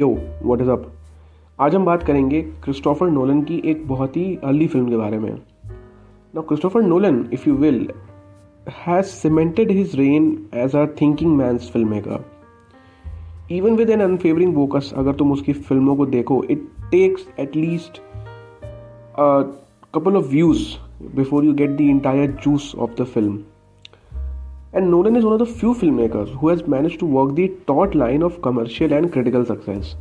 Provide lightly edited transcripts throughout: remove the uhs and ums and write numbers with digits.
Yo what is up. आज हम बात करेंगे क्रिस्टोफर नोलन की एक बहुत ही अर्ली फिल्म के बारे में। Now Christopher Nolan, if you will, has cemented his reign as a thinking man's film maker. Even with an unfavouring focus, अगर तुम उसकी फिल्मों को देखो, it takes at least couple of views before you get the entire juice of the film. And Nolan is one of the few filmmakers who has managed to walk the taut line of commercial and critical success.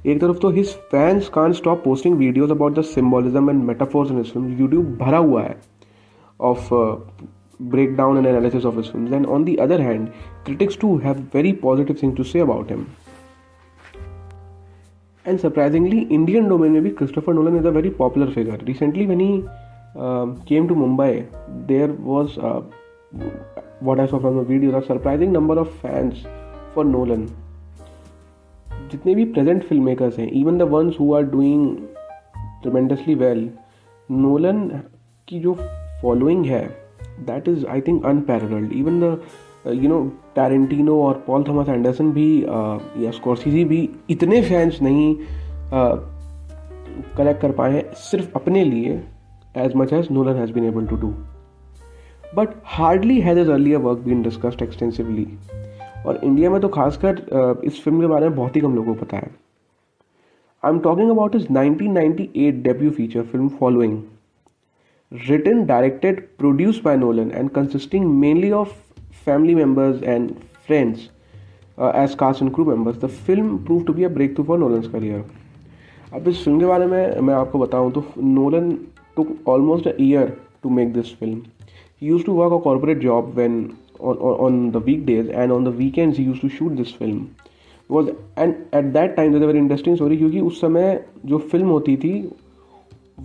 एक तरफ तो his fans can't stop posting videos about the symbolism and metaphors in his films. YouTube भरा हुआ है of breakdown and analysis of his films. And on the other hand, critics too have very positive things to say about him. And surprisingly, Indian domain में भी Christopher Nolan is a very popular figure. Recently, when he came to Mumbai, there was what I saw from the videos, a surprising number of fans for Nolan. जितने भी present filmmakers हैं, even the ones who are doing tremendously well, Nolan की जो following है, that is I think unparalleled. Even the Tarantino और Paul Thomas Anderson भी या Scorsese भी इतने फैंस नहीं कलेक्ट कर पाए हैं सिर्फ अपने लिए as much as Nolan has been able to do. But hardly has his earlier work been discussed extensively. और इंडिया में तो खासकर इस फिल्म के बारे में बहुत ही कम लोगों को पता है. I am talking about his 1998 debut feature film following, written, directed, produced by Nolan and consisting mainly of family members and friends as cast and crew members. The film proved to be a breakthrough for Nolan's career. अब इस film के बारे में मैं आपको बताऊं तो Nolan took almost a year to make this film. He used to work a corporate job when on the weekdays, and on the weekends he used to shoot this film. And at that time there's a very interesting story, क्योंकि उस समय जो film होती थी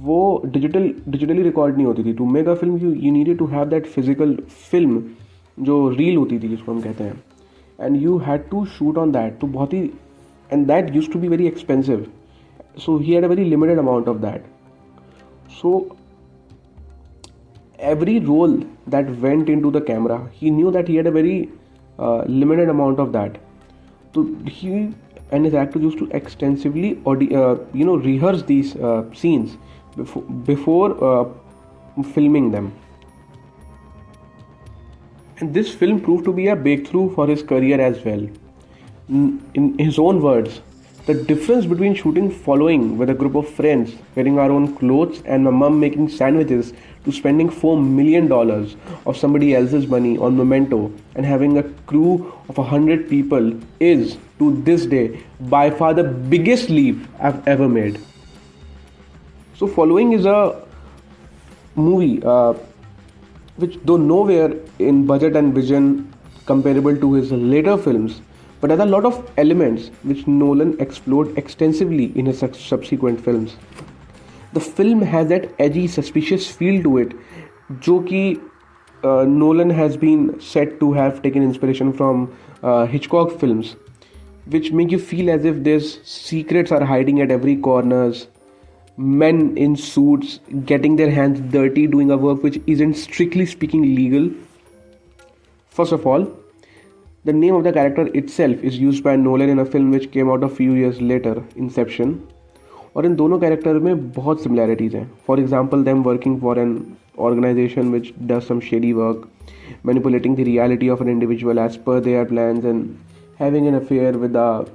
वो digitally record नहीं होती थी. To make a film you needed to have that physical film जो रील होती थी जिसको हम कहते हैं, and you had to shoot on that. तो बहुत ही and that used to be very expensive, so he had a very limited amount of that. So every role that went into the camera, he knew that he had a very limited amount of that. So he and his actors used to extensively rehearse these scenes before filming them. And this film proved to be a breakthrough for his career as well. In his own words, the difference between shooting following with a group of friends, wearing our own clothes, and my mum making sandwiches, to spending $4 million of somebody else's money on Memento and having a crew of 100 people is, to this day, by far the biggest leap I've ever made. So Following is a movie which, though nowhere in budget and vision comparable to his later films, but has a lot of elements which Nolan explored extensively in his subsequent films. The film has that edgy, suspicious feel to it, जो कि Nolan has been said to have taken inspiration from Hitchcock films, which make you feel as if there's secrets are hiding at every corners. Men in suits getting their hands dirty doing a work which isn't strictly speaking legal. First of all, the name of the character itself is used by Nolan in a film which came out a few years later, Inception. और इन दोनों character में बहुत similarities हैं. For example, them working for an organisation which does some shady work, manipulating the reality of an individual as per their plans, and having an affair with a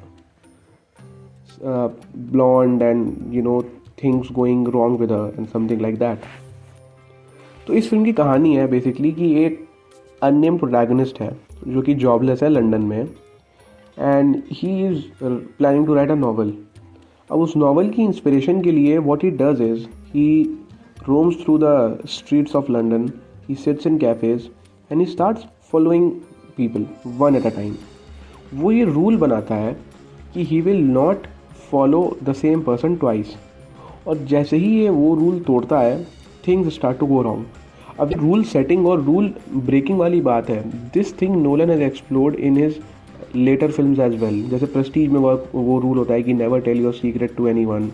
blonde, and things going wrong with her and something like that. तो इस film की कहानी है basically कि एक unnamed protagonist है जो कि जॉबलेस है लंदन में, and he is planning to write a novel. अब उस नॉवल की इंस्पिरेशन के लिए what he does is he roams through the streets of London, he sits in cafes and he starts following people one at a time. वो ये rule बनाता है कि he will not follow the same person twice, और जैसे ही ये वो रूल तोड़ता है, things start to go wrong. अब रूल सेटिंग और रूल ब्रेकिंग वाली बात है, this thing Nolan has explored in his later films as well. जैसे प्रेस्टीज में वो रूल होता है कि never tell your secret to anyone,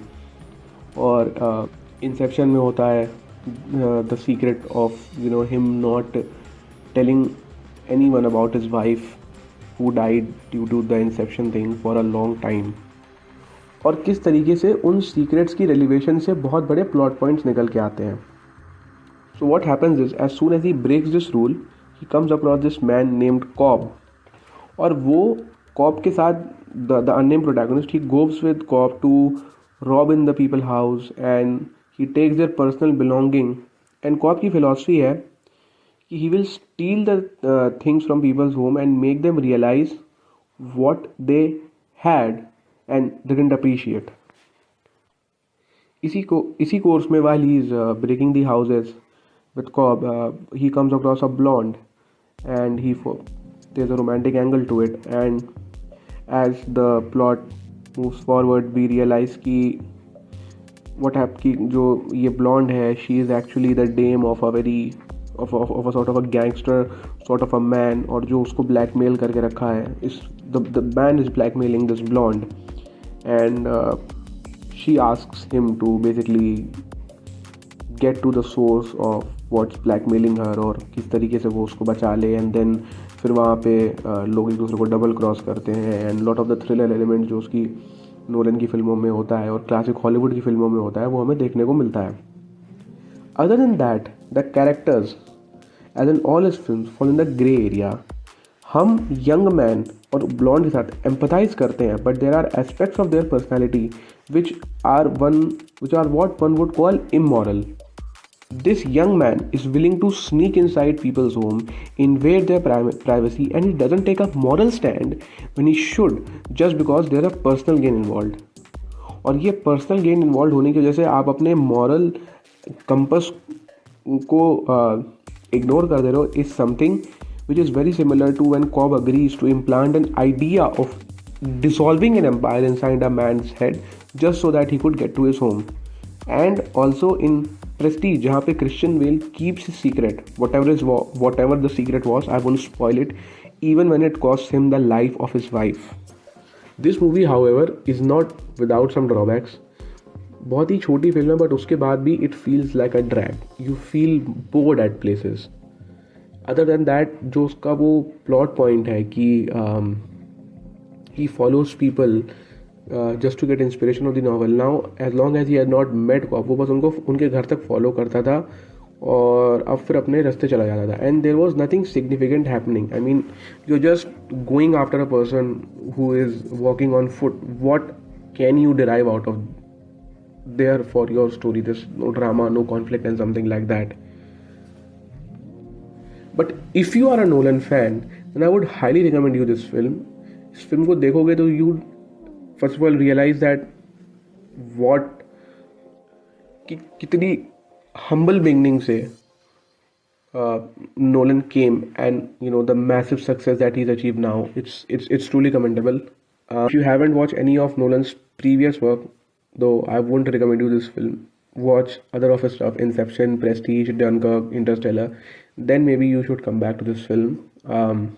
और इंसेप्शन में होता है the secret of him not telling anyone about his wife who died due to the inception thing for a long time. और किस तरीके से उन सीक्रेट्स की रिलेवेशन से बहुत बड़े प्लॉट पॉइंट्स निकल के आते हैं. So what happens is, as soon as he breaks this rule, he comes across this man named Cobb. और वो Cobb के साथ the unnamed protagonist, he goes with Cobb to rob in the people house and he takes their personal belonging. And Cobb की philosophy है कि he will steal the things from people's home and make them realize what they had and didn't appreciate. इसी course में while he is breaking the houses with Cobb, he comes across a blonde and there's a romantic angle to it, and as the plot moves forward we realize कि जो ये blonde है, she is actually the dame of a very of a sort of a gangster sort of a man, और जो उसको blackmail करके रखा है, the man is blackmailing this blonde, and she asks him to basically get to the source of what's blackmailing her और किस तरीके से वो उसको बचा ले. एंड देन फिर वहाँ पे लोग एक दूसरे को डबल क्रॉस करते हैं, and lot of the thriller element जो उसकी नोलन की फिल्मों में होता है और क्लासिक हॉलीवुड की फिल्मों में होता है, वो हमें देखने को मिलता है. Other than that, the characters as in all his films fall in the grey area. हम यंग मैन और ब्लॉन्ड के साथ एम्पथाइज करते हैं, but there are aspects of their personality which are what one would call immoral. This young man is willing to sneak inside people's home, invade their privacy, and he doesn't take a moral stand when he should, just because there are personal gain involved. और ये personal gain involve होने की वजह से आप अपने moral compass को ignore कर दे रहे हो. Is something which is very similar to when Cobb agrees to implant an idea of dissolving an empire inside a man's head just so that he could get to his home. And also in Prestige, जहाँ पे Christian Bale keeps his secret, whatever the secret was, I won't spoil it, even when it costs him the life of his wife. This movie, however, is not without some drawbacks. बहुत ही छोटी film है, but उसके बाद भी it feels like a drag. You feel bored at places. Other than that, जो उसका वो plot point है कि he follows people just to get inspiration of the novel. Now, as long as he had not met Cobb, वो बस उनको उनके घर तक follow करता था और अब फिर अपने रास्ते चला जाता था. And there was nothing significant happening. I mean, you're just going after a person who is walking on foot. What can you derive out of there for your story? There's no drama, no conflict and something like that. But if you are a Nolan fan, then I would highly recommend you this film. इस film को देखोगे तो you first of all realize that कितनी humble beginning से Nolan came, and you know the massive success that he's achieved now. It's truly commendable. If you haven't watched any of Nolan's previous work, though I wouldn't recommend you this film, watch other of his stuff: Inception, Prestige, Dunkirk, Interstellar. Then maybe you should come back to this film. And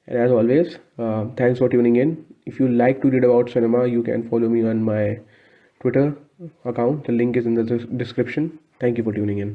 as always, thanks for tuning in. If you like to read about cinema, you can follow me on my Twitter account. The link is in the description. Thank you for tuning in.